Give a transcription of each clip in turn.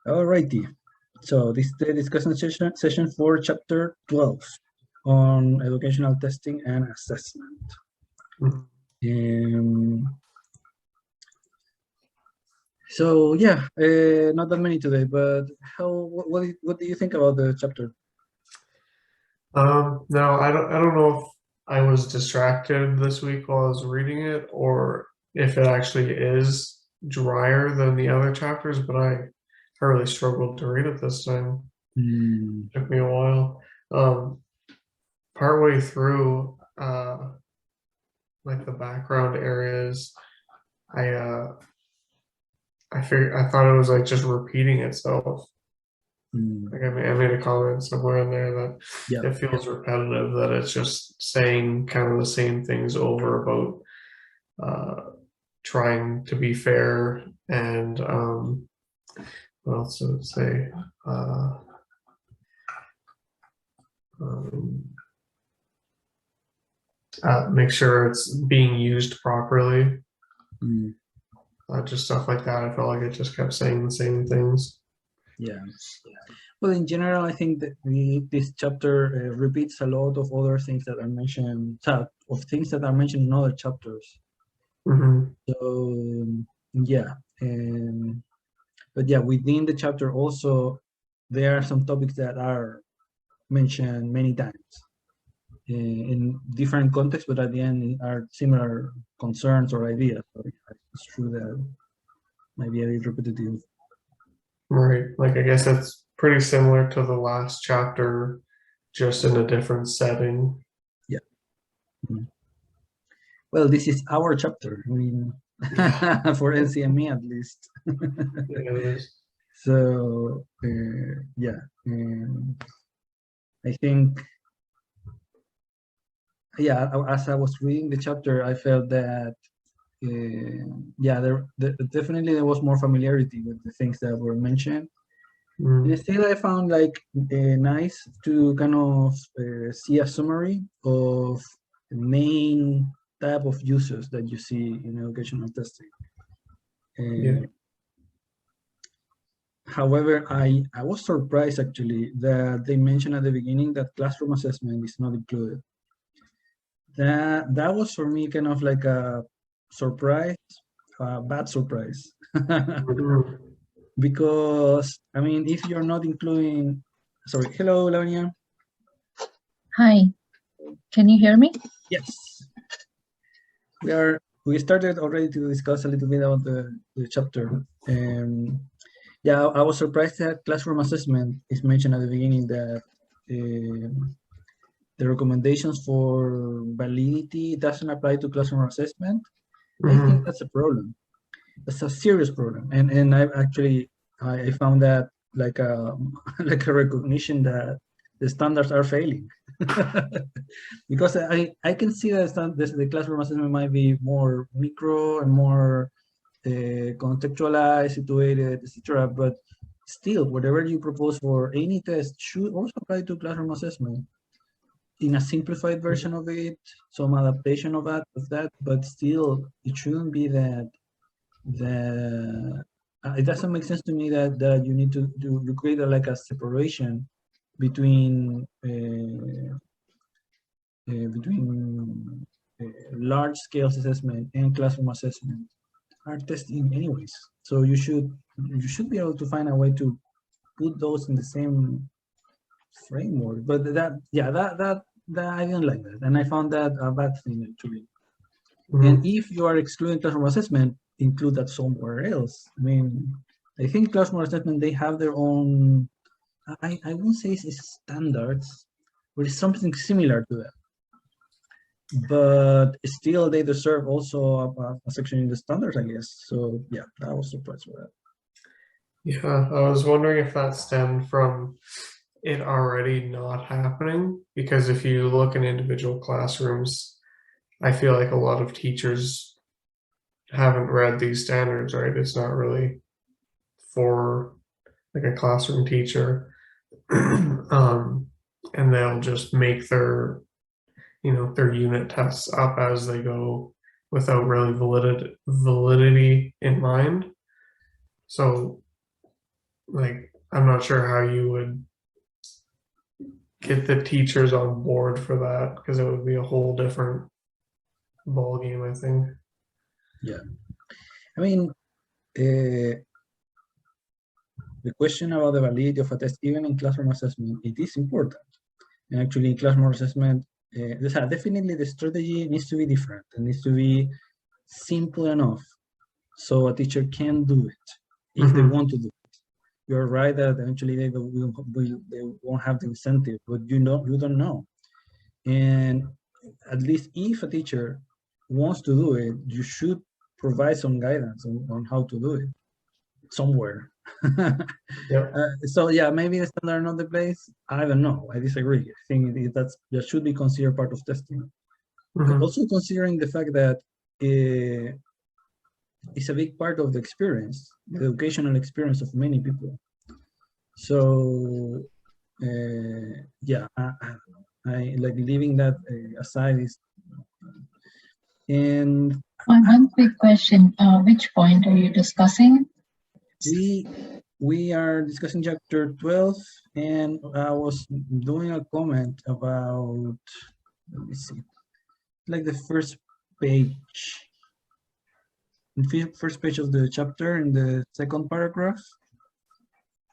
Alrighty. So this is the discussion session for chapter 12 on educational testing and assessment. So yeah, not that many today, but what do you think about the chapter? No, I don't know if I was distracted this week while I was reading it, or if it actually is drier than the other chapters, but I really struggled to read it this time. Took me a while. Partway through, like the background areas, I thought it was like just repeating itself. Like I made a comment somewhere in there that it feels repetitive, that it's just saying kind of the same things over about trying to be fair and what else did it say? Make sure it's being used properly. Just stuff like that. I felt like it just kept saying the same things. Yeah. Well, in general, I think that this chapter repeats a lot of other things that are mentioned, of things that are mentioned in other chapters. So yeah, but yeah, within the chapter also there are some topics that are mentioned many times in different contexts, but at the end are similar concerns or ideas. So it's true that might be a bit repetitive. Right. Like I guess it's pretty similar to the last chapter, just in a different setting. Yeah. Well, this is our chapter. I mean, for NCME at least. So yeah, I think, yeah, as I was reading the chapter, I felt that yeah, definitely there was more familiarity with the things that were mentioned. And still, I found like nice to kind of see a summary of the main type of users that you see in educational testing. However, I was surprised actually that they mentioned at the beginning that classroom assessment is not included. That was for me kind of like a surprise, a bad surprise. Because I mean, if you're not including, sorry, hello, Lavinia. Hi, can you hear me? Yes. We started already to discuss a little bit about the chapter. Yeah, I was surprised that classroom assessment is mentioned at the beginning, that the recommendations for validity doesn't apply to classroom assessment. I think that's a problem. That's a serious problem. And I actually, I found that like a like a recognition that the standards are failing. Because I can see that the classroom assessment might be more micro and more contextualized, situated, etc. But still, whatever you propose for any test should also apply to classroom assessment in a simplified version of it, some adaptation of that, but still, it shouldn't be that it doesn't make sense to me that you need to create like a separation between large scale assessment and classroom assessment are testing anyways. So you should be able to find a way to put those in the same framework. But that I didn't like that, and I found that a bad thing actually. And if you are excluding classroom assessment, include that somewhere else. I mean, I think classroom assessment, they have their own, I won't say it's standards, but it's something similar to that. But still, they deserve also a section in the standards, I guess. So yeah, I was surprised with that. Yeah, I was wondering if that stemmed from it already not happening, because if you look in individual classrooms, I feel like a lot of teachers haven't read these standards, right? It's not really for like a classroom teacher. And they'll just make their unit tests up as they go without really validity in mind. So like, I'm not sure how you would get the teachers on board for that, because it would be a whole different ball game, I think. Yeah, I mean, the question about the validity of a test, even in classroom assessment, it is important. And actually, in classroom assessment, definitely the strategy needs to be different. It needs to be simple enough so a teacher can do it if they want to do it. You're right that eventually they won't have the incentive, but you don't know. And at least if a teacher wants to do it, you should provide some guidance on how to do it somewhere. Yep. So yeah, maybe the standard not the place. I don't know. I disagree. I think that should be considered part of testing. Also considering the fact that it's a big part of the experience, the educational experience of many people. So yeah, I don't know. I like leaving that aside is. And one quick question. Which point are you discussing? we are discussing chapter 12, and I was doing a comment about, let me see, like the first page. First page of the chapter, in the second paragraph,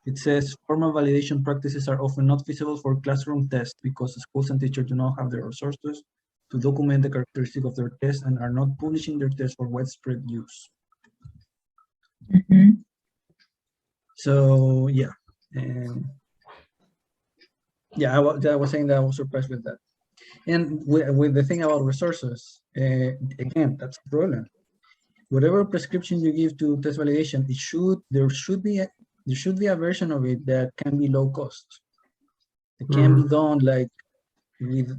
it says formal validation practices are often not feasible for classroom tests because schools and teachers do not have the resources to document the characteristics of their tests and are not publishing their tests for widespread use. So yeah, yeah, I was saying that I was surprised with that. And with the thing about resources, again, that's a problem. Whatever prescription you give to test validation, there should be a version of it that can be low cost. It can be done like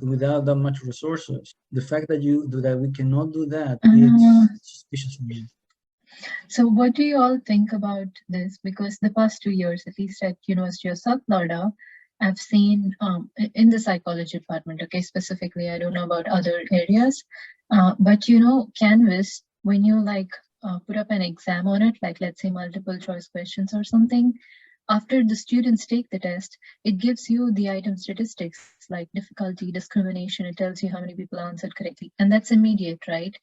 without that much resources. The fact that we cannot do that is suspicious to me. So what do you all think about this? Because the past 2 years, at least at University of South Florida, I've seen in the psychology department, okay, specifically, I don't know about other areas, but Canvas, when you put up an exam on it, like let's say multiple choice questions or something, after the students take the test, it gives you the item statistics like difficulty, discrimination, it tells you how many people answered correctly, and that's immediate, right?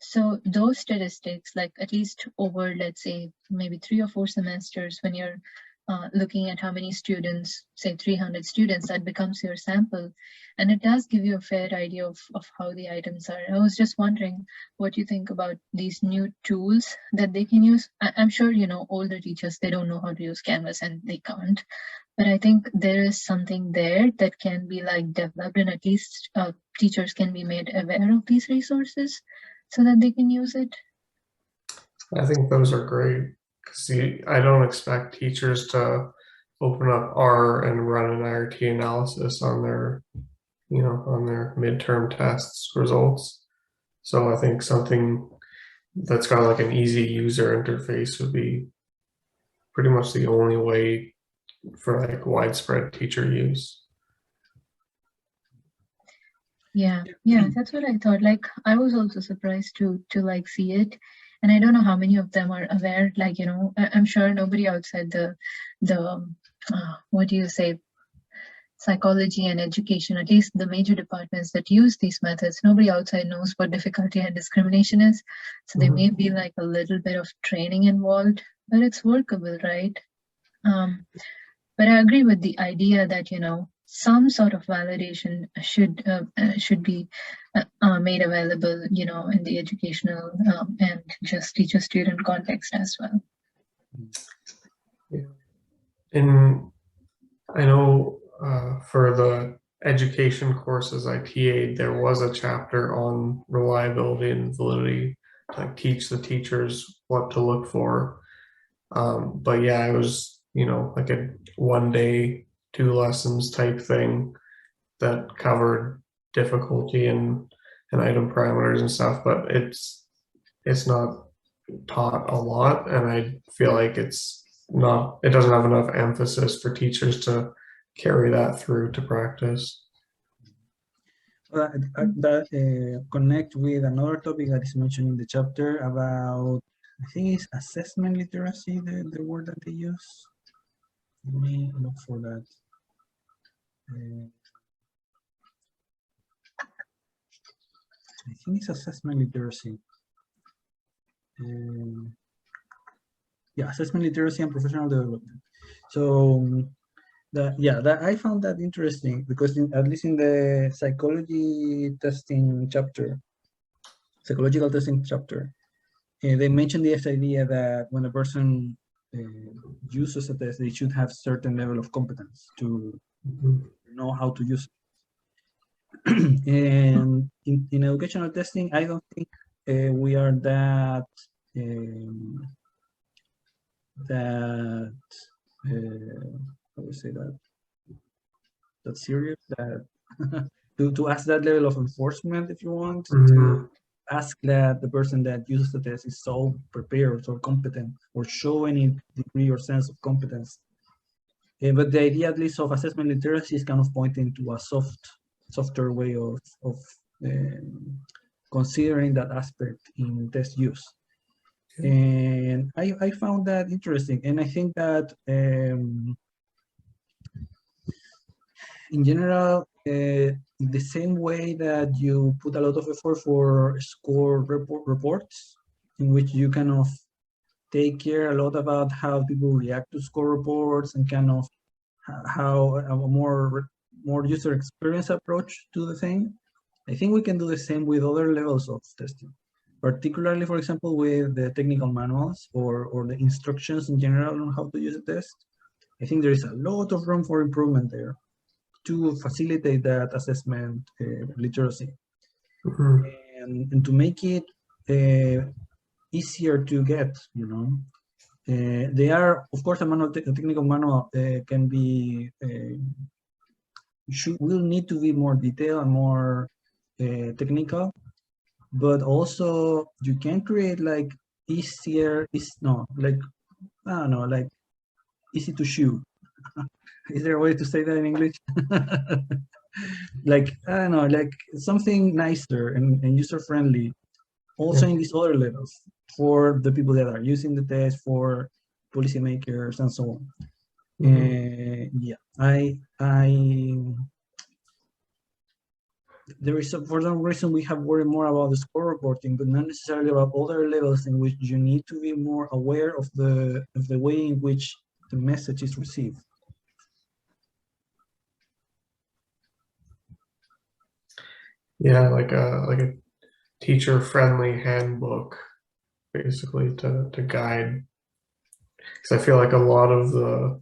So those statistics, like at least over, let's say, maybe 3 or 4 semesters, when you're looking at how many students, say 300 students, that becomes your sample. And it does give you a fair idea of how the items are. I was just wondering what you think about these new tools that they can use. I'm sure, older teachers, they don't know how to use Canvas and they can't. But I think there is something there that can be developed, and at least teachers can be made aware of these resources so that they can use it. I think those are great. See, I don't expect teachers to open up R and run an IRT analysis on their, on their midterm tests results. So I think something that's got like an easy user interface would be pretty much the only way for like widespread teacher use. Yeah, that's what I thought. I was also surprised to see it. And I don't know how many of them are aware, I'm sure nobody outside the what do you say, psychology and education, at least the major departments that use these methods, nobody outside knows what difficulty and discrimination is. So there may be a little bit of training involved, but it's workable, right? But I agree with the idea that, some sort of validation should be made available, in the educational and just teacher-student context as well. Yeah. And I know for the education courses I TA'd, there was a chapter on reliability and validity to teach the teachers what to look for. But yeah, it was, like a 1 day, 2 lessons type thing that covered difficulty and item parameters and stuff, but it's not taught a lot, and I feel like it doesn't have enough emphasis for teachers to carry that through to practice. That connect with another topic that is mentioned in the chapter about, I think it's assessment literacy, the word that they use. Let me look for that. I think it's assessment literacy. Yeah, assessment literacy and professional development. So that I found that interesting because at least in the psychological testing chapter, they mentioned this idea that when a person uses a test, they should have certain level of competence to know how to use it. And in educational testing, I don't think we are that how do you say that serious that to ask that level of enforcement, if you want, to ask that the person that uses the test is so prepared or competent or show any degree or sense of competence. But the idea, at least, of assessment literacy is kind of pointing to a softer way of considering that aspect in test use. And I found that interesting. And I think that in general, the same way that you put a lot of effort for score reports, in which you kind of take care a lot about how people react to score reports and kind of how a more user experience approach to the thing. I think we can do the same with other levels of testing, particularly, for example, with the technical manuals or the instructions in general on how to use a test. I think there is a lot of room for improvement there to facilitate that assessment literacy and to make it easier to get, you know. They are, of course, a technical manual can be, will need to be more detailed and more technical, but also you can create like easier, like, I don't know, like easy to shoe. Is there a way to say that in English? Like, I don't know, like something nicer and user-friendly also in these other levels for the people that are using the test, for policymakers and so on. Yeah, there is for some reason we have worried more about the score reporting, but not necessarily about other levels in which you need to be more aware of the way in which the message is received. Yeah, like a teacher-friendly handbook, basically to guide. Because I feel like a lot of the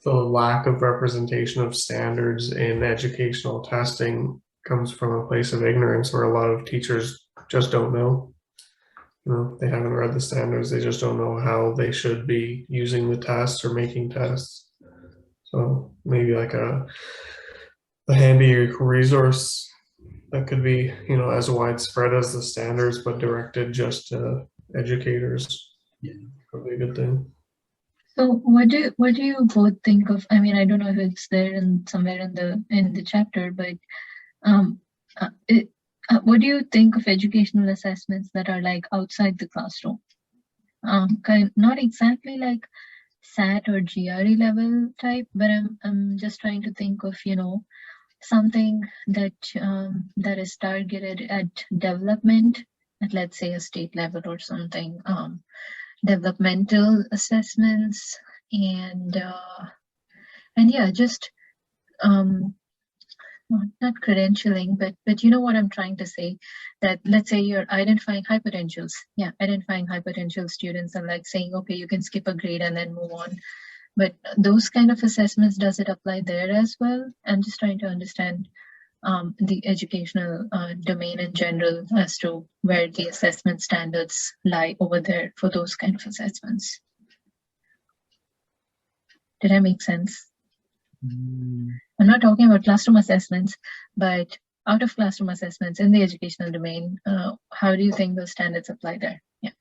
lack of representation of standards in educational testing comes from a place of ignorance, where a lot of teachers just don't know. You know, they haven't read the standards. They just don't know how they should be using the tests or making tests. So maybe like a handy resource that could be, you know, as widespread as the standards, but directed just to educators. Yeah, probably a good thing. So what do you both think of? I mean, I don't know if it's there in somewhere in the chapter, but what do you think of educational assessments that are like outside the classroom? Not exactly like SAT or GRE level type, but I'm just trying to think of, you know, something that that is targeted at development at, let's say, a state level or something. Developmental assessments and yeah, just not credentialing, but you know what I'm trying to say, that let's say you're identifying hypotentials, identifying hypotential students and like saying, okay, you can skip a grade and then move on. But those kind of assessments, does it apply there as well? I'm just trying to understand the educational domain in general as to where the assessment standards lie over there for those kind of assessments. Did I make sense? I'm not talking about classroom assessments, but out of classroom assessments in the educational domain, how do you think those standards apply there? Yeah.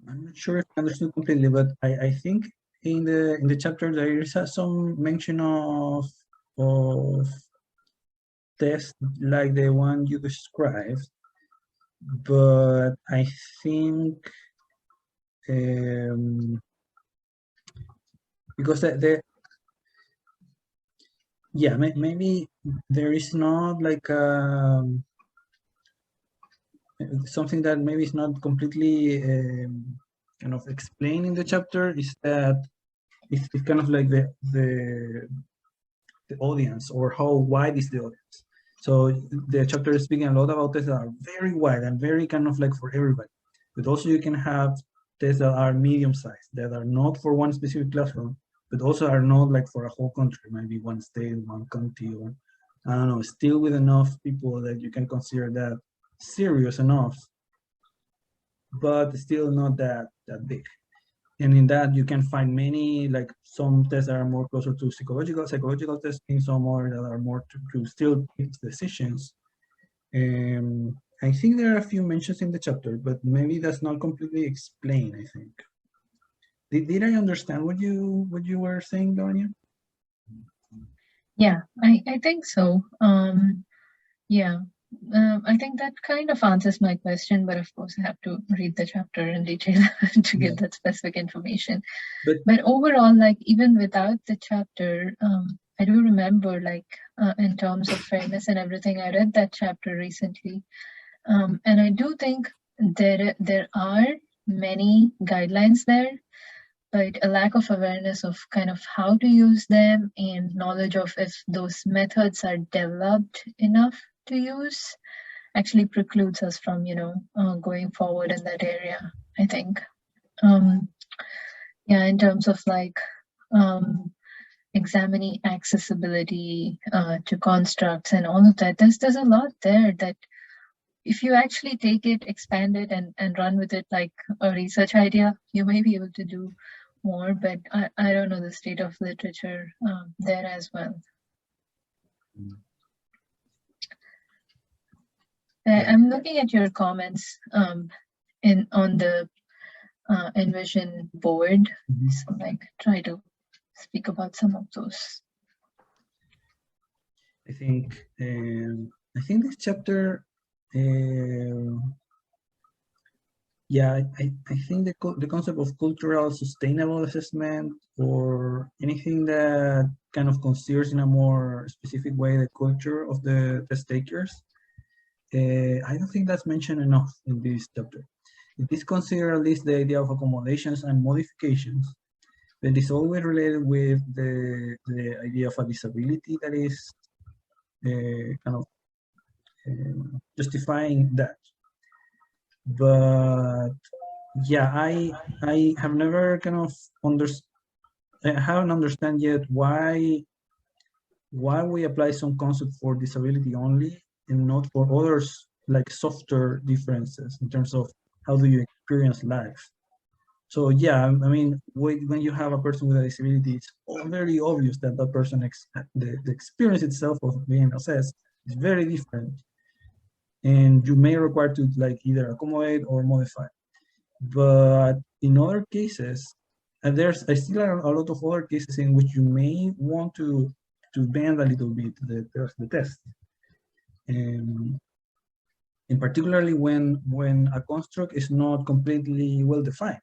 I'm not sure if I understood completely, but I think in the chapter there is some mention of tests like the one you described, but I think because maybe there is not like something that maybe is not completely kind of explained in the chapter, is that it's kind of like the audience, or how wide is the audience. So the chapter is speaking a lot about tests that are very wide and very kind of like for everybody. But also you can have tests that are medium sized, that are not for one specific classroom, but also are not like for a whole country, maybe one state, one county, or I don't know, still with enough people that you can consider that serious enough, but still not that big. And in that you can find many, like some tests that are more closer to psychological testing, some more that are more to still make decisions. I think there are a few mentions in the chapter, but maybe that's not completely explained, I think. Did I understand what you were saying, Donia? Yeah, I think so. Yeah, I think that kind of answers my question, but of course I have to read the chapter in detail to get that specific information. But overall, like even without the chapter, I do remember, like in terms of fairness and everything, I read that chapter recently, and I do think there are many guidelines there, but a lack of awareness of kind of how to use them and knowledge of if those methods are developed enough to use actually precludes us from, going forward in that area, I think. Yeah, in terms of like examining accessibility to constructs and all of that, there's a lot there that if you actually take it, expand it, and run with it like a research idea, you may be able to do more, but I don't know the state of literature there as well. I'm looking at your comments on the Envision board, so like try to speak about some of those. I think this chapter, yeah, I think the concept of cultural sustainable assessment, or anything that kind of considers in a more specific way the culture of the test takers, I don't think that's mentioned enough in this chapter. It is considered at least the idea of accommodations and modifications, but it's always related with the idea of a disability that is kind of justifying that. But yeah, I have never kind of I haven't understand yet why we apply some concept for disability only and not for others, like softer differences in terms of how do you experience life. So yeah, I mean, when you have a person with a disability, it's very obvious that that person, the experience itself of being assessed is very different, and you may require to like either accommodate or modify. But in other cases, and there's still a lot of other cases in which you may want to bend a little bit the test, and particularly when a construct is not completely well defined.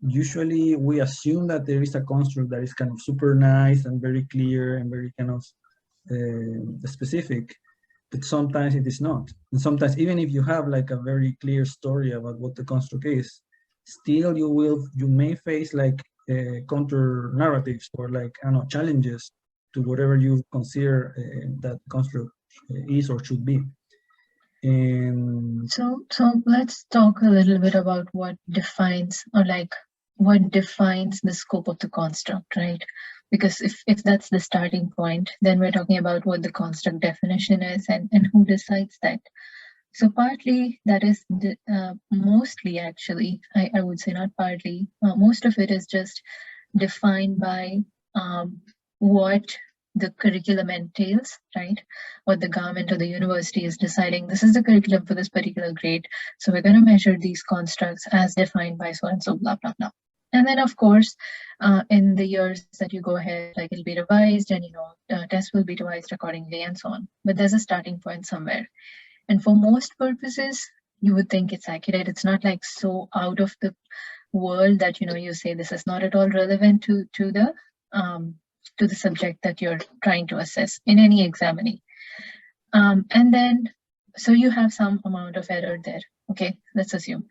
Usually we assume that there is a construct that is kind of super nice and very clear and very kind of specific, but sometimes it is not. And sometimes even if you have like a very clear story about what the construct is, still you may face like counter narratives, or like, I don't know, challenges to whatever you consider that construct is or should be. And so let's talk a little bit about what defines, or like what defines the scope of the construct, right? Because if that's the starting point, then we're talking about what the construct definition is and who decides that. So partly that is mostly, actually, I would say not partly, most of it is just defined by what the curriculum entails, right? What the government or the university is deciding, this is the curriculum for this particular grade, so we're going to measure these constructs as defined by so and so, blah, blah, blah. And then, of course, in the years that you go ahead, like it'll be revised, and tests will be revised accordingly and so on. But there's a starting point somewhere. And for most purposes, you would think it's accurate. It's not like so out of the world that you say this is not at all relevant to the subject that you're trying to assess in any examining. And then so you have some amount of error there. Okay, let's assume.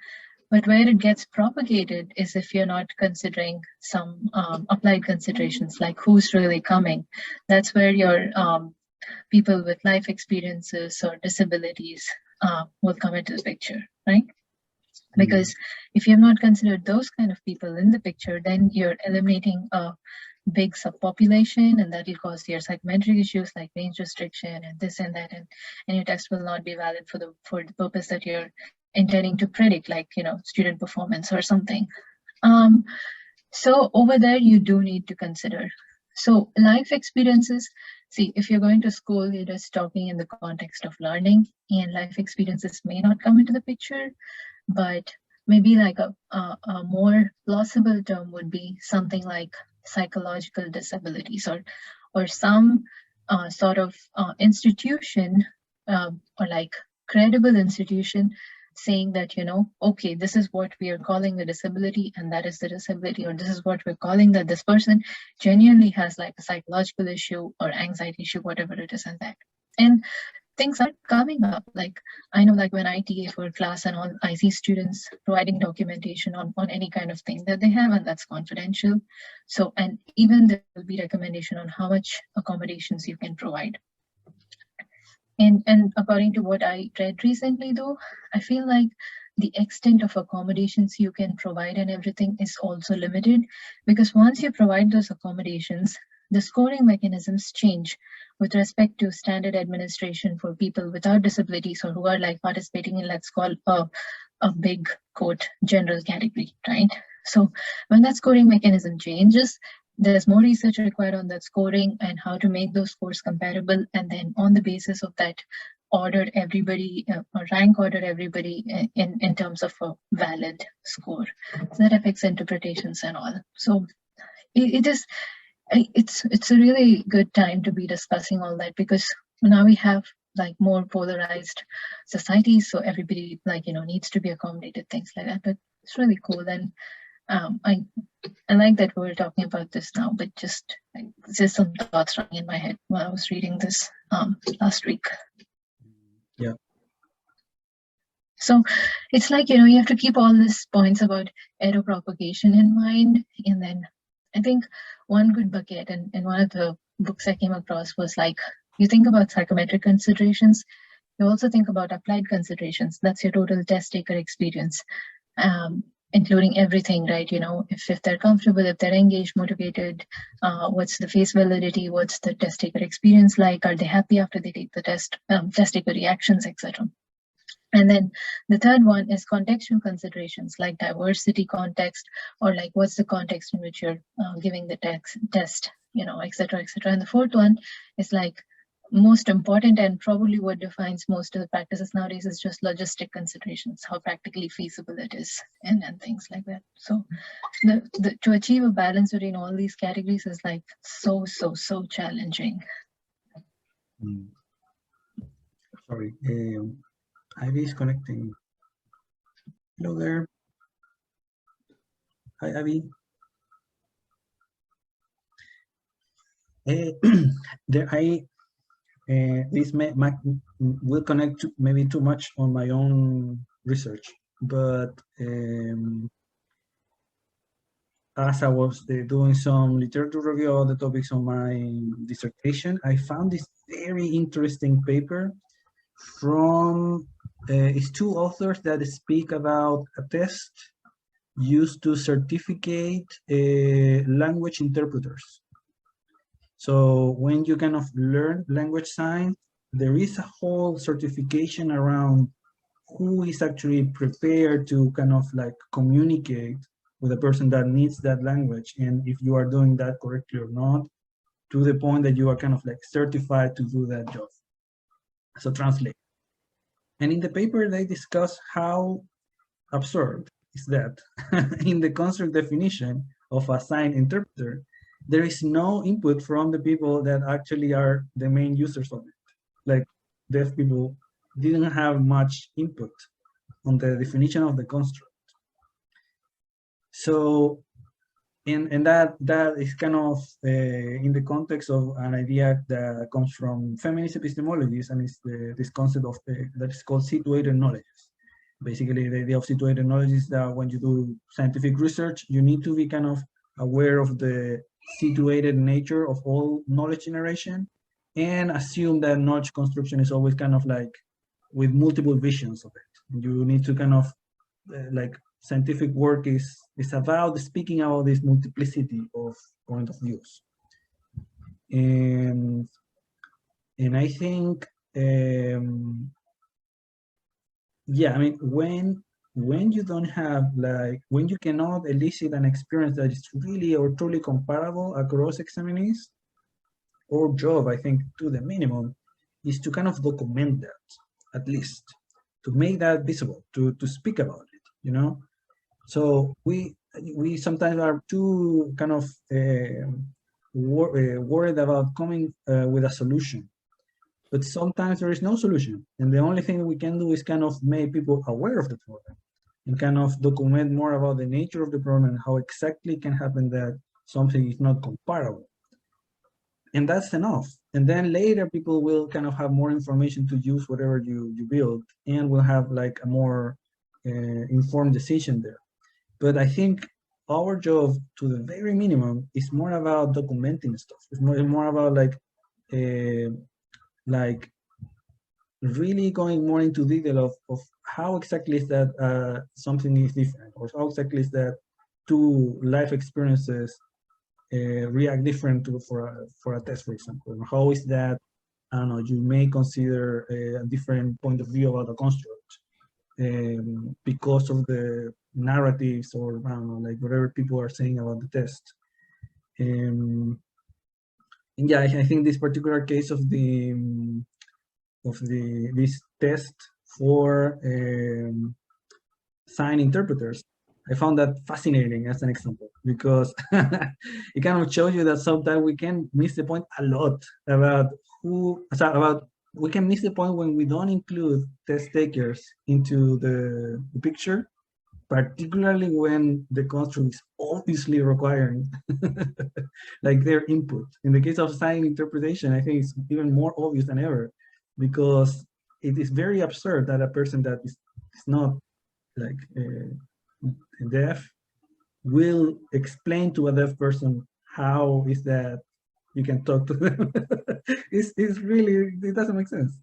But where it gets propagated is if you're not considering some applied considerations, like who's really coming. That's where your people with life experiences or disabilities will come into the picture, right? Because if you have not considered those kind of people in the picture, then you're eliminating a big subpopulation, and that will cause your psychometric issues like range restriction and this and that, and your test will not be valid for the purpose that you're intending to predict, like student performance or something. So over there you do need to consider. So life experiences, see, if you're going to school, you're just talking in the context of learning, and life experiences may not come into the picture, but maybe like a more plausible term would be something like psychological disabilities, or some sort of institution or like credible institution saying that, okay, this is what we are calling the disability, and that is the disability, or this is what we're calling that this person genuinely has like a psychological issue or anxiety issue, whatever it is, and that. And things are coming up. Like I know, like when I TA for class and all, I see students providing documentation on any kind of thing that they have, and that's confidential. So, and even there will be recommendation on how much accommodations you can provide. And according to what I read recently, though, I feel like the extent of accommodations you can provide and everything is also limited, because once you provide those accommodations, the scoring mechanisms change with respect to standard administration for people without disabilities or who are like participating in, let's call a big quote general category, right? So when that scoring mechanism changes, there's more research required on that scoring and how to make those scores comparable, and then on the basis of that, order everybody or rank order everybody in terms of a valid score. So that affects interpretations and all. So it's a really good time to be discussing all that, because now we have like more polarized societies, so everybody needs to be accommodated, things like that. But it's really cool, and I like that we're talking about this now, but just some thoughts running in my head while I was reading this last week. Yeah. So it's like, you have to keep all these points about error propagation in mind. And then I think one good bucket, and one of the books I came across was like, you think about psychometric considerations, you also think about applied considerations. That's your total test taker experience. Including everything, right? If they're comfortable, if they're engaged, motivated, what's the face validity, what's the test taker experience like, are they happy after they take the test, test taker reactions, etc. And then the third one is contextual considerations like diversity context, or like what's the context in which you're giving the test, etc., etc. And the fourth one is like most important, and probably what defines most of the practices nowadays, is just logistic considerations, how practically feasible it is, and things like that. So to achieve a balance between all these categories is like so challenging. Sorry, Ivy is connecting. Hello there. Hi, Ivy. This will connect maybe too much on my own research, but as I was doing some literature review of the topics on my dissertation, I found this very interesting paper from it's two authors that speak about a test used to certificate language interpreters. So when you kind of learn language science, there is a whole certification around who is actually prepared to kind of like communicate with a person that needs that language, and if you are doing that correctly or not, to the point that you are kind of like certified to do that job. So translate. And in the paper, they discuss how absurd is that in the construct definition of a sign interpreter, there is no input from the people that actually are the main users of it. Like deaf people didn't have much input on the definition of the construct. So, and that is kind of in the context of an idea that comes from feminist epistemologies, and it's this concept of that is called situated knowledge. Basically, the idea of situated knowledge is that when you do scientific research, you need to be kind of aware of the situated nature of all knowledge generation, and assume that knowledge construction is always kind of like with multiple visions of it. You need to kind of like scientific work is about speaking about this multiplicity of point of views. And I think yeah, I mean, when you don't have like, when you cannot elicit an experience that is really or truly comparable across examinees, our job, I think, to the minimum, is to kind of document that, at least, to make that visible, to speak about it, you know? So we sometimes are too kind of worried about coming with a solution. But sometimes there is no solution. And the only thing we can do is kind of make people aware of the problem and kind of document more about the nature of the problem and how exactly it can happen that something is not comparable. And that's enough. And then later people will kind of have more information to use whatever you build, and will have like a more informed decision there. But I think our job, to the very minimum, is more about documenting stuff. It's more about like really going more into detail of how exactly is that something is different, or how exactly is that two life experiences react different for a test, for example. How is that, I don't know, you may consider a different point of view about a construct because of the narratives, or I don't know, like whatever people are saying about the test. And yeah, I think this particular case of this test for sign interpreters, I found that fascinating as an example, because it kind of shows you that sometimes we can miss the point a lot about we can miss the point when we don't include test takers into the picture, particularly when the construct is obviously requiring like their input. In the case of sign interpretation, I think it's even more obvious than ever, because it is very absurd that a person that is not like deaf will explain to a deaf person how is that you can talk to them. It's really, it doesn't make sense.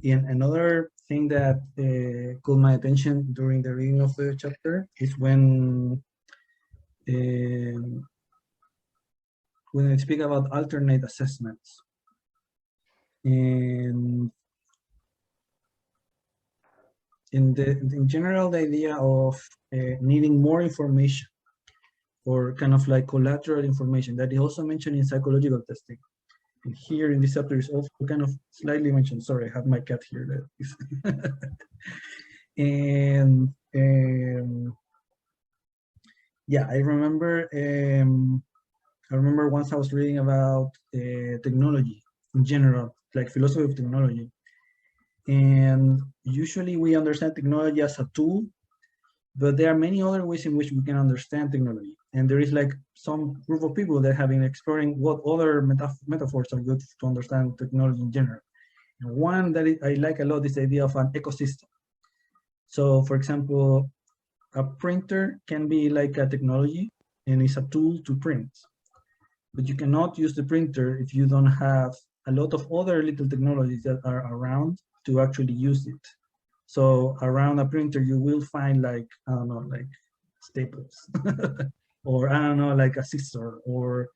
And another thing that caught my attention during the reading of the chapter is when I speak about alternate assessments. And in general, the idea of needing more information, or kind of like collateral information, that is also mentioned in psychological testing. And here in this chapter is also kind of slightly mentioned. Sorry, I have my cat here. And yeah, I remember once I was reading about technology in general, like philosophy of technology. And usually we understand technology as a tool, but there are many other ways in which we can understand technology. And there is like some group of people that have been exploring what other metaphors are good to understand technology in general. And one that I like a lot is the idea of an ecosystem. So for example, a printer can be like a technology, and it's a tool to print. but you cannot use the printer if you don't have a lot of other little technologies that are around to actually use it. So around a printer, you will find like, I don't know, like staples, or I don't know, like a scissor, or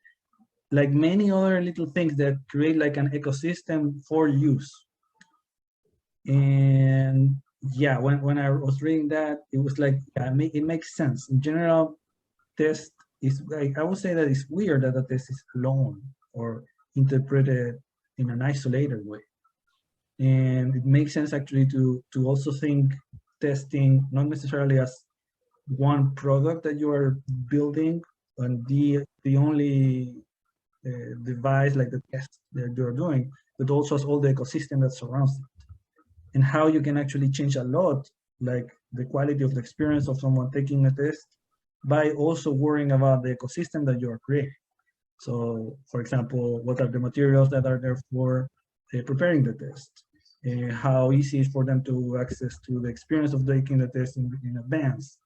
like many other little things that create like an ecosystem for use. And yeah, when I was reading that, it was like, yeah, it makes sense. In general, test is like, I would say that it's weird that the test is alone or interpreted in an isolated way. And it makes sense actually to also think testing not necessarily as one product that you are building and the only device like the test that you're doing, but also as all the ecosystem that surrounds it, and how you can actually change a lot, like the quality of the experience of someone taking a test by also worrying about the ecosystem that you are creating. So, for example, what are the materials that are there for preparing the test? How easy is for them to access to the experience of taking the test in advance?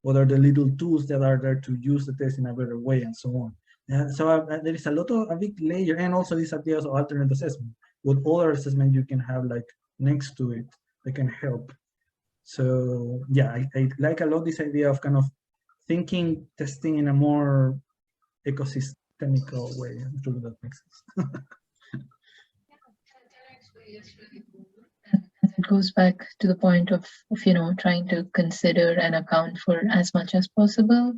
What are the little tools that are there to use the test in a better way, and so on. So there is a big layer, and also these ideas of alternate assessment. What other assessment you can have like next to it that can help. So yeah, I like a lot this idea of kind of thinking testing in a more ecosystemical way. I'm sure that makes sense. It goes back to the point of trying to consider and account for as much as possible.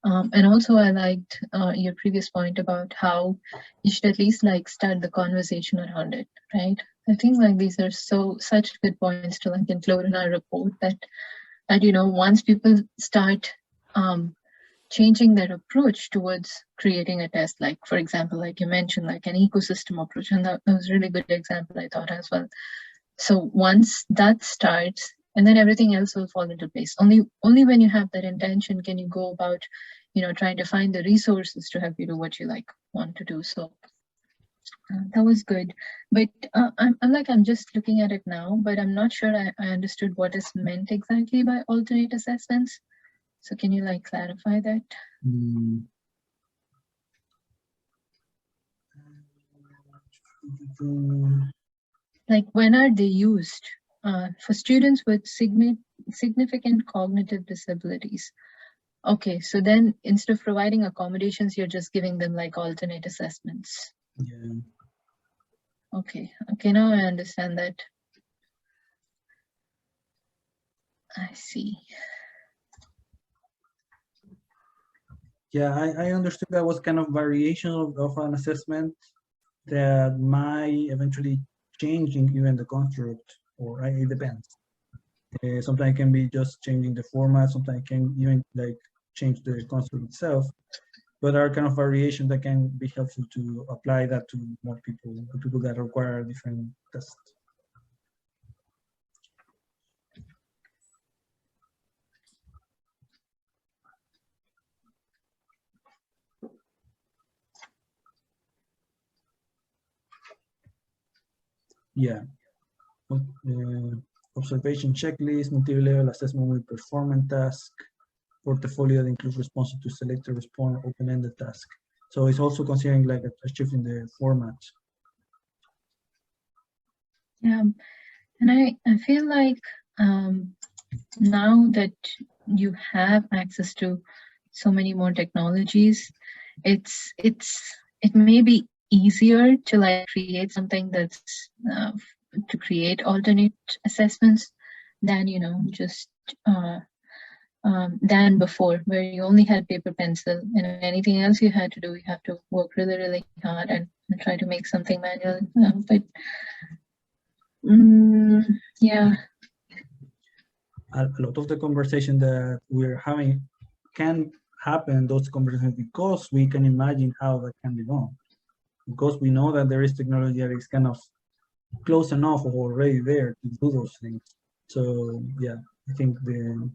And also I liked your previous point about how you should at least like start the conversation around it, right? I think like these are such good points to like include in our report that once people start changing their approach towards creating a test, like for example, like you mentioned, like an ecosystem approach, and that was a really good example I thought as well. So once that starts, and then everything else will fall into place. Only when you have that intention can you go about, trying to find the resources to help you do what you want to do. So that was good. But I'm just looking at it now, but I'm not sure I understood what is meant exactly by alternate assessments. So can you like clarify that? Like when are they used? For students with significant cognitive disabilities. Okay, so then instead of providing accommodations, you're just giving them like alternate assessments. Yeah. Okay, now I understand that. I see. Yeah, I understood that was kind of variation of an assessment that might eventually change even the construct, or it depends. Sometimes it can be just changing the format, sometimes it can even like change the construct itself, but there are kind of variations that can be helpful to apply that to more people that require different tests. Yeah. Observation checklist, material level assessment with performance task, portfolio that includes responses to selected response, open-ended task. So it's also considering like a shift in the format. Yeah, and I feel like now that you have access to so many more technologies, it may be easier to like create something that's to create alternate assessments than just than before, where you only had paper pencil, and anything else you had to do, you have to work really hard and try to make something manual. But yeah, a lot of the conversation that we're having can happen, those conversations, because we can imagine how that can be done, because we know that there is technology that is kind of close enough or already there to do those things. So yeah, I think the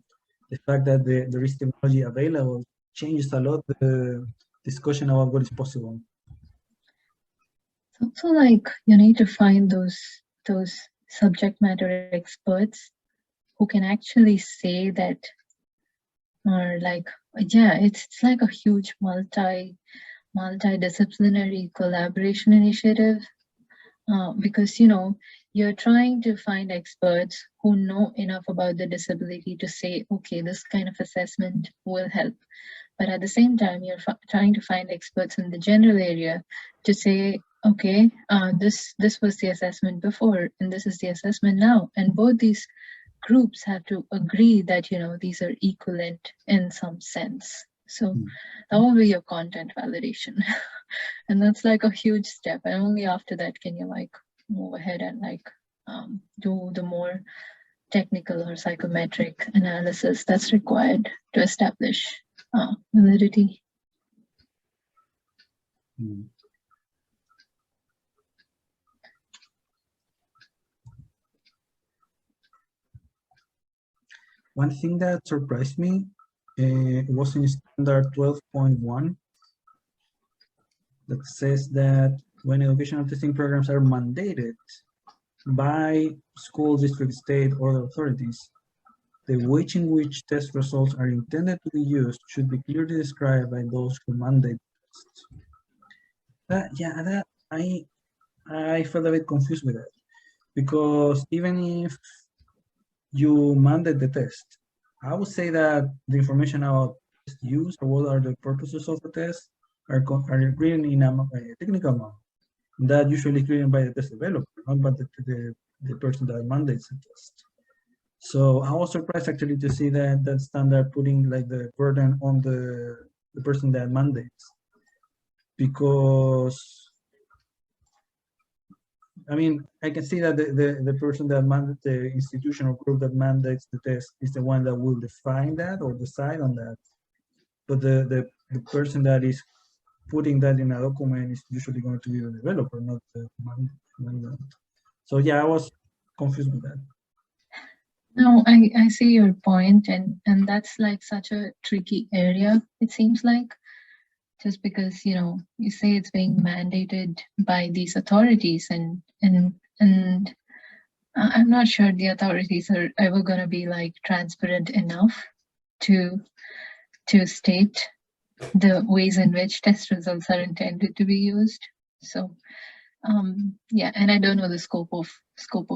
fact that there is technology available changes a lot the discussion about what is possible. It's also like you need to find those subject matter experts who can actually say that or like, yeah, it's like a huge multidisciplinary collaboration initiative, because you're trying to find experts who know enough about the disability to say, okay, this kind of assessment will help. But at the same time, you're trying to find experts in the general area to say, okay, this was the assessment before, and this is the assessment now, and both these groups have to agree that these are equivalent in some sense. So that will be your content validation. And that's like a huge step, and only after that can you like move ahead and like do the more technical or psychometric analysis that's required to establish validity. One thing that surprised me was in standard 12.1 that says that when educational testing programs are mandated by school, district, state, or other authorities, the ways in which test results are intended to be used should be clearly described by those who mandate tests. I felt a bit confused with that, because even if you mandate the test, I would say that the information about test use or what are the purposes of the test are written in a technical manner. That usually is written by the test developer, not by the person that mandates the test. So I was surprised actually to see that standard putting like the burden on the person that mandates, because I mean, I can see that the person that mandates, the institution or group that mandates the test is the one that will define that or decide on that. But the person that is putting that in a document is usually going to be the developer, not the mandate. So yeah, I was confused with that. No, I see your point, and that's like such a tricky area, it seems like, just because you say it's being mandated by these authorities, and I'm not sure the authorities are ever going to be like transparent enough to state the ways in which test results are intended to be used. So yeah, and I don't know the scope of the scope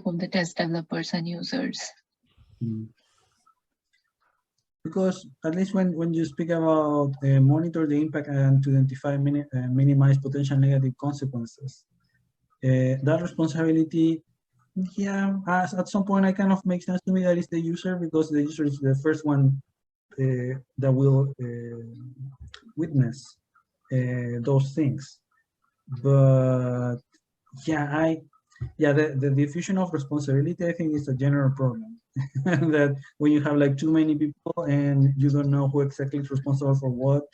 of the test developers and users. Because at least when you speak about monitor the impact and to identify minimize potential negative consequences, that responsibility, yeah, at some point, it kind of makes sense to me that it's the user, because the user is the first one that will witness those things. But yeah, the diffusion of responsibility, I think, is a general problem. That when you have like too many people and you don't know who exactly is responsible for what,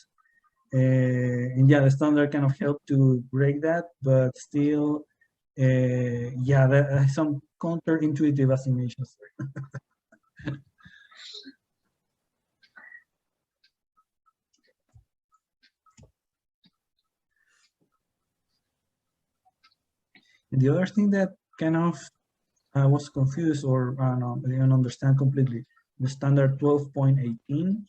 and yeah, the standard kind of helped to break that, but still, yeah, there are some counterintuitive assignations. And the other thing that kind of I was confused, or I didn't understand completely, the standard 12.18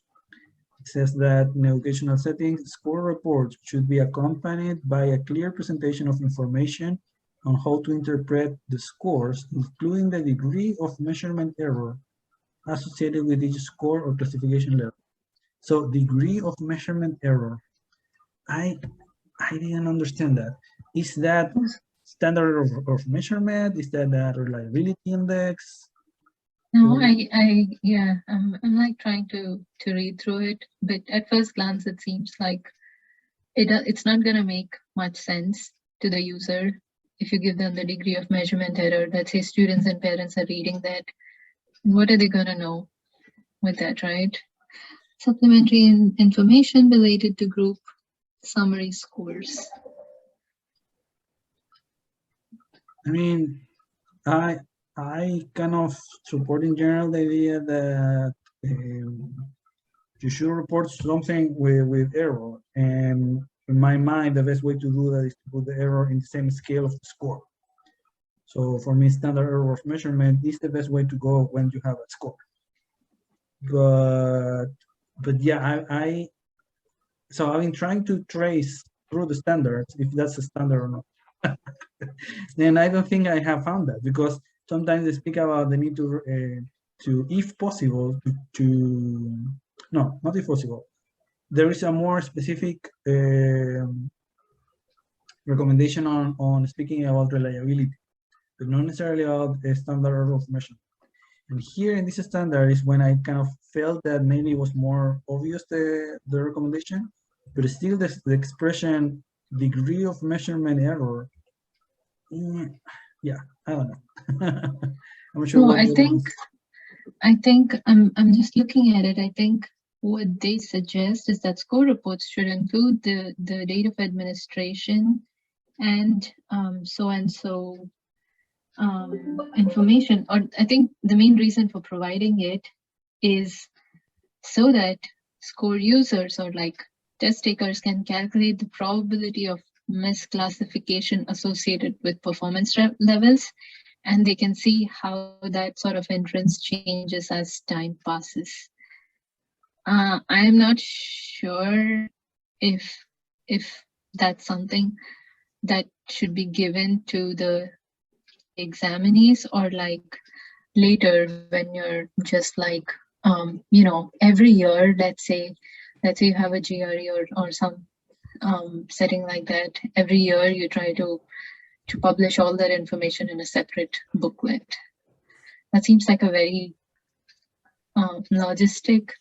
says that in educational settings, score reports should be accompanied by a clear presentation of information on how to interpret the scores, including the degree of measurement error associated with each score or classification level. So degree of measurement error, I didn't understand that. Is that standard of measurement? Is that the reliability index? No, yeah, I'm like trying to read through it, but at first glance, it seems like it's not going to make much sense to the user if you give them the degree of measurement error. Let's say students and parents are reading that. What are they going to know with that, right? Supplementary information related to group summary scores. I mean, I kind of support in general the idea that you should report something with error. And in my mind, the best way to do that is to put the error in the same scale of the score. So for me, standard error of measurement is the best way to go when you have a score. But yeah, so I've been trying to trace through the standards if that's a standard or not. Then I don't think I have found that, because sometimes they speak about the need to if possible, no, not if possible. There is a more specific recommendation on speaking about reliability, but not necessarily about the standard error of measurement. And here in this standard is when I kind of felt that maybe it was more obvious the recommendation, but still the expression degree of measurement error. Yeah, I don't know. I'm sure. No, I think I'm just looking at it. I think what they suggest is that score reports should include the date of administration and so information. Or I think the main reason for providing it is so that score users or like test takers can calculate the probability of misclassification associated with performance levels, and they can see how that sort of inference changes as time passes. I am not sure if that's something that should be given to the examinees, or like later when you're just like you know, every year, let's say you have a GRE or some setting like that. Every year you try to publish all that information in a separate booklet. That seems like a very logistic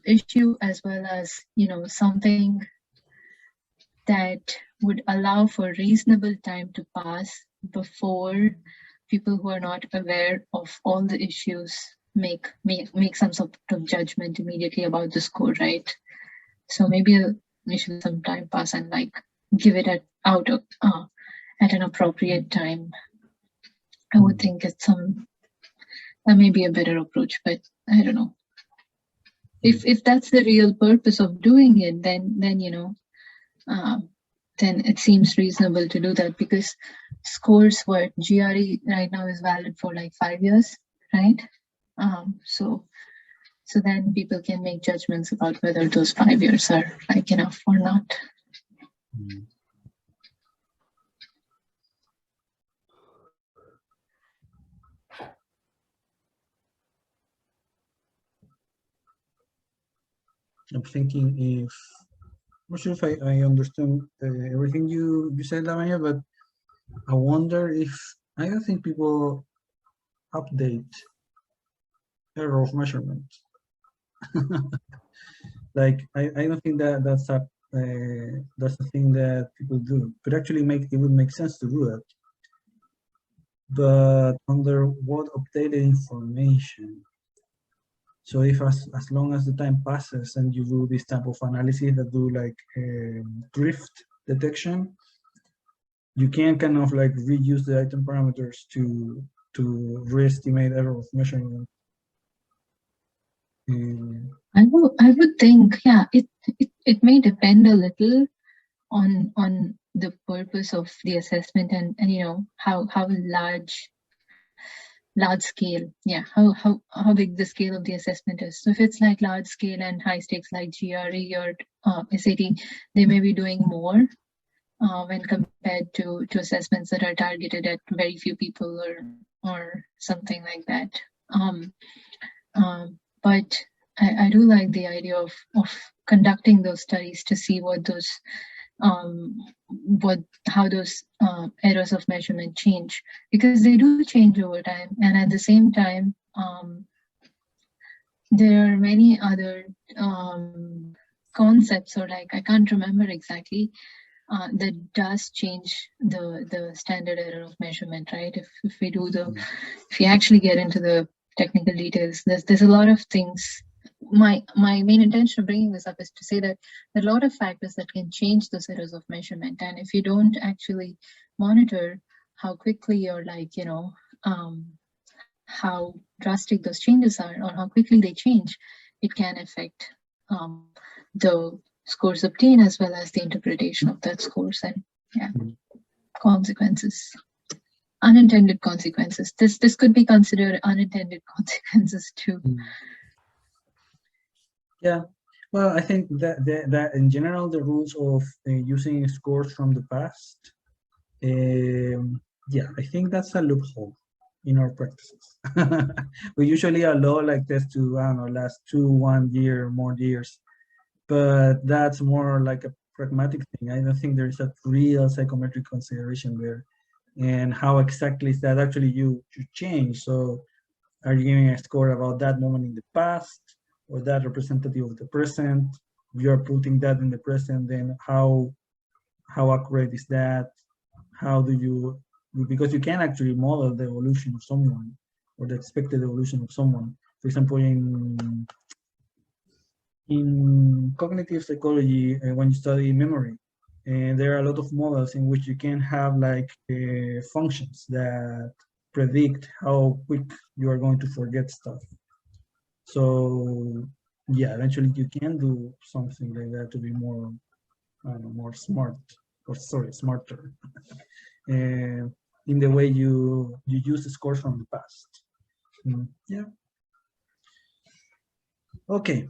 issue, as well as, you know, something that would allow for reasonable time to pass before people who are not aware of all the issues make some sort of judgment immediately about the score, right? So maybe we should some time pass and like give it out at an appropriate time. I would think it's that may be a better approach, but I don't know. If that's the real purpose of doing it, then you know, then it seems reasonable to do that, because scores for GRE right now is valid for like 5 years, right? So then people can make judgments about whether those 5 years are like enough or not. I'm thinking I'm not sure if I understand everything you said, Lavanya, but I wonder if, I don't think people update error of measurement. Like, I don't think that's a thing that people do, but actually it would make sense to do that. But under what updated information? So if as long as the time passes and you do this type of analysis that do like drift detection, you can kind of like reuse the item parameters to re-estimate error of measurement. I would think, yeah, it may depend a little on the purpose of the assessment and you know how large scale, yeah, how big the scale of the assessment is. So if it's like large scale and high stakes like GRE or SAT, they may be doing more when compared to assessments that are targeted at very few people or something like that. But I do like the idea of conducting those studies to see what those how those errors of measurement change, because they do change over time, and at the same time there are many other concepts, or like I can't remember exactly, that does change the standard error of measurement, right? If we do if you actually get into the technical details, there's a lot of things. My main intention of bringing this up is to say that there are a lot of factors that can change those errors of measurement, and if you don't actually monitor how quickly or like, you know, how drastic those changes are or how quickly they change, it can affect the scores obtained as well as the interpretation of that scores and consequences. unintended consequences. This could be considered unintended consequences too. Yeah, well, I think that in general the rules of using scores from the past, yeah, I think that's a loophole in our practices. We usually allow like this to, I don't know, last 1 year, more years, but that's more like a pragmatic thing. I don't think there's a real psychometric consideration there. And how exactly is that actually you change? So are you giving a score about that moment in the past or that representative of the present? If you're putting that in the present, then how accurate is that? How do you, because you can actually model the evolution of someone or the expected evolution of someone. For example, in cognitive psychology, when you study memory, and there are a lot of models in which you can have like functions that predict how quick you are going to forget stuff. So yeah, eventually you can do something like that to be more, I don't know, more smart, or sorry, smarter, in the way you use the scores from the past. Yeah. Okay.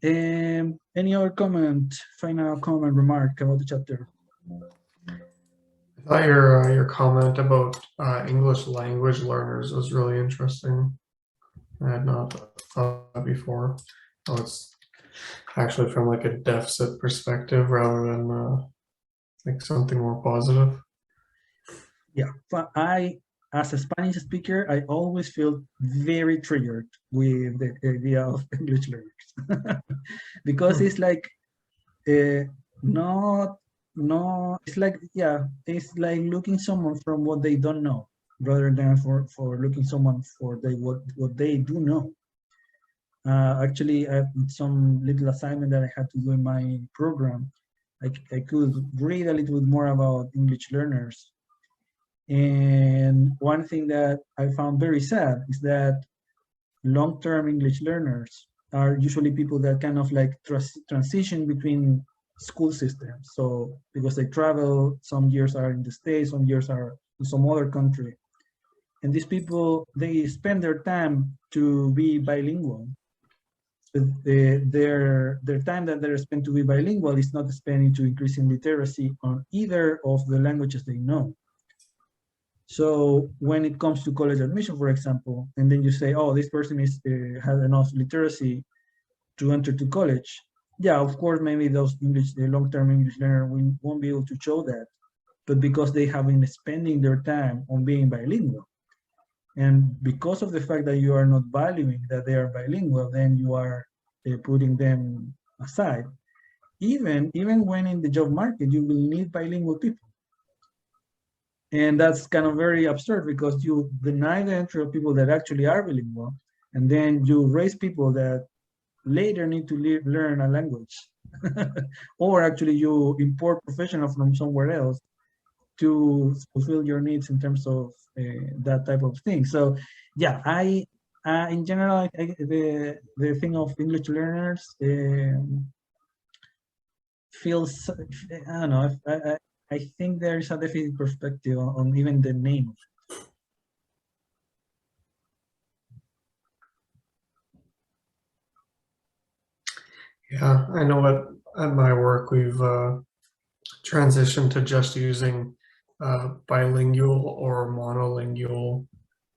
Any other comment, final comment, remark about the chapter? I thought your comment about English language learners was really interesting. I had not thought that before. Oh, it's actually from like a deficit perspective rather than like something more positive. Yeah, but as a Spanish speaker, I always feel very triggered with the idea of English learners because it's like not it's like, yeah, it's like looking someone from what they don't know rather than for looking someone for what they do know. Actually, some little assignment that I had to do in my program, I could read a little bit more about English learners. And one thing that I found very sad is that long-term English learners are usually people that kind of like transition between school systems. So because they travel, some years are in the States, some years are in some other country. And these people, they spend their time to be bilingual. But their time that they're spent to be bilingual is not spent into increasing literacy on either of the languages they know. So when it comes to college admission, for example, and then you say, oh, this person has enough literacy to enter to college. Yeah, of course, maybe those long-term English learners won't be able to show that, but because they have been spending their time on being bilingual. And because of the fact that you are not valuing that they are bilingual, then you are putting them aside. Even when in the job market, you will need bilingual people. And that's kind of very absurd because you deny the entry of people that actually are bilingual, and then you raise people that later need to learn a language. Or actually you import professionals from somewhere else to fulfill your needs in terms of that type of thing. So yeah, in general, the thing of English learners feels, I don't know, I think there is a deficit perspective on even the name. Yeah, I know at my work we've transitioned to just using bilingual or monolingual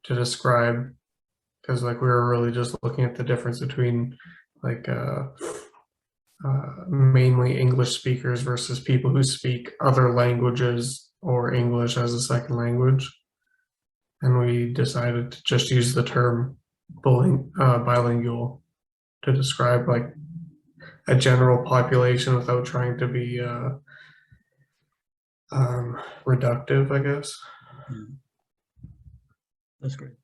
to describe, because like we were really just looking at the difference between like mainly English speakers versus people who speak other languages or English as a second language. And we decided to just use the term bilingual to describe like a general population without trying to be reductive, I guess. That's great.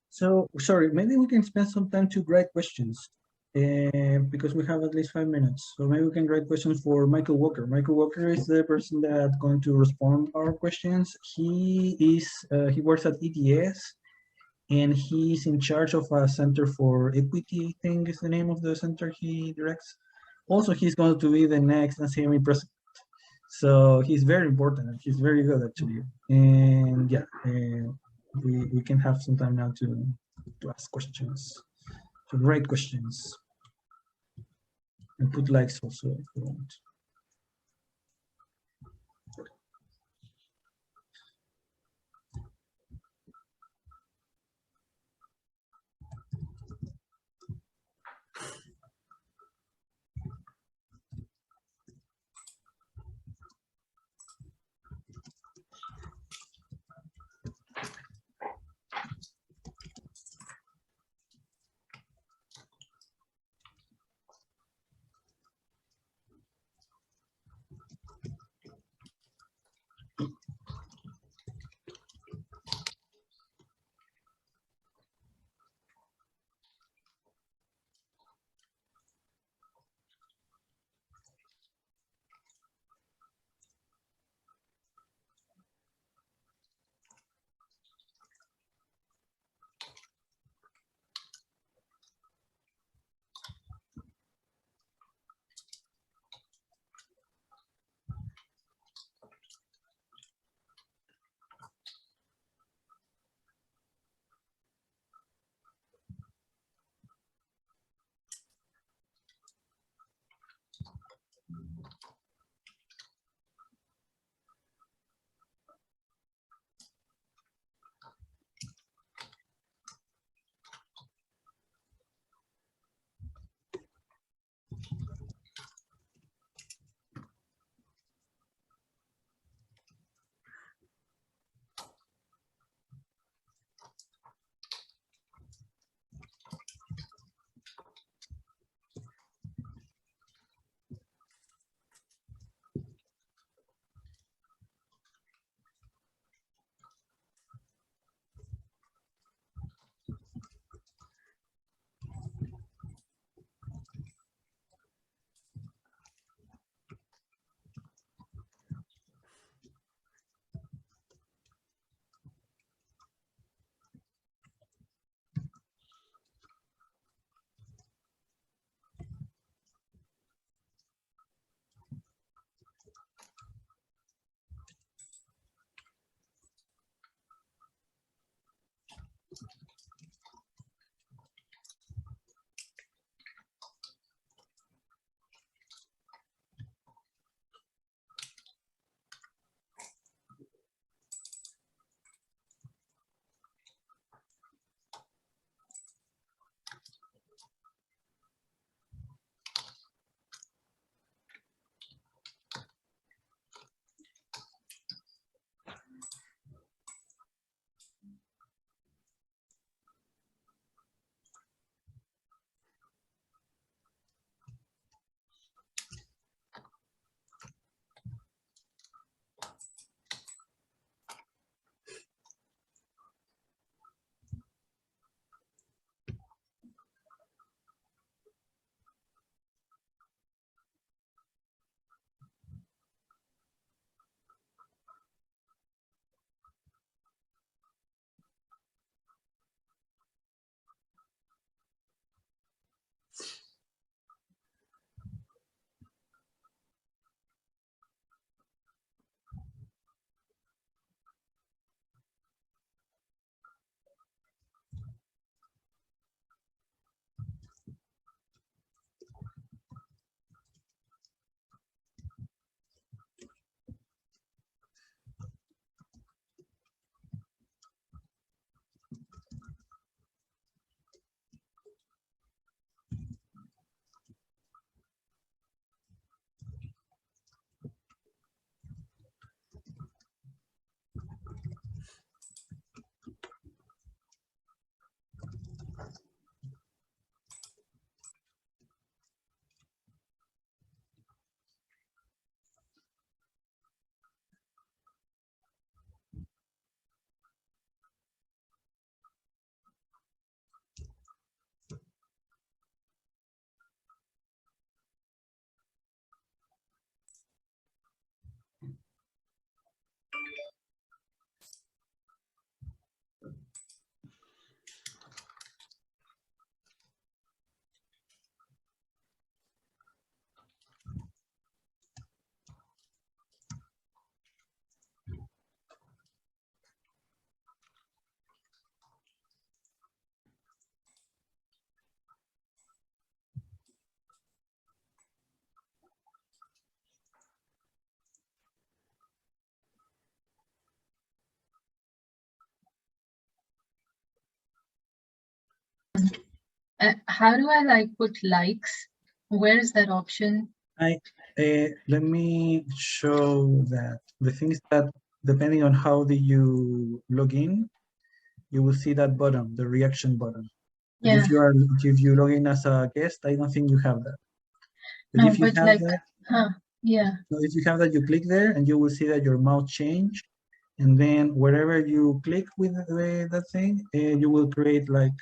So, sorry, maybe we can spend some time to write questions because we have at least 5 minutes. So maybe we can write questions for Michael Walker. Michael Walker is the person that's going to respond our questions. He works at EDS, and he's in charge of a center for equity, I think is the name of the center he directs. Also, he's going to be the next NCME president. So he's very important. He's very good actually. And yeah, we can have some time now to ask questions, to write questions, and put likes also if you want. How do I like put likes? Where is that option? Let me show that. The thing is that depending on how do you log in, you will see that button, the reaction button. But Yeah. if you log in as a guest, I don't think you have that. But No, if you but have like, that, yeah. so if you have that, you click there and you will see that your mouse change. And then wherever you click with that thing, you will create like,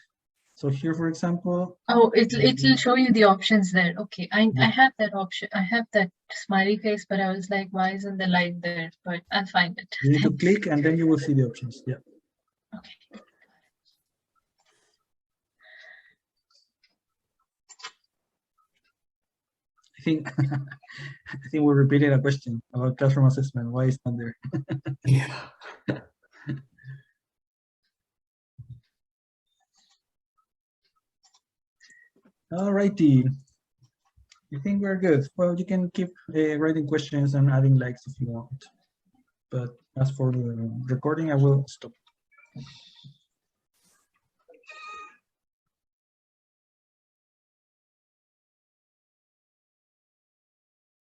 so here, for example. Oh, it'll show you the options there. Okay, I Yeah. have that option. I have that smiley face, but I was like, why isn't the light there? But I'll find it. You need to Thanks. click and then you will see the options. Yeah. Okay. I think I think we're repeating a question about classroom assessment. Why is not there? Yeah. Alrighty. I think we're good. Well, you can keep writing questions and adding likes if you want. But as for the recording, I will stop.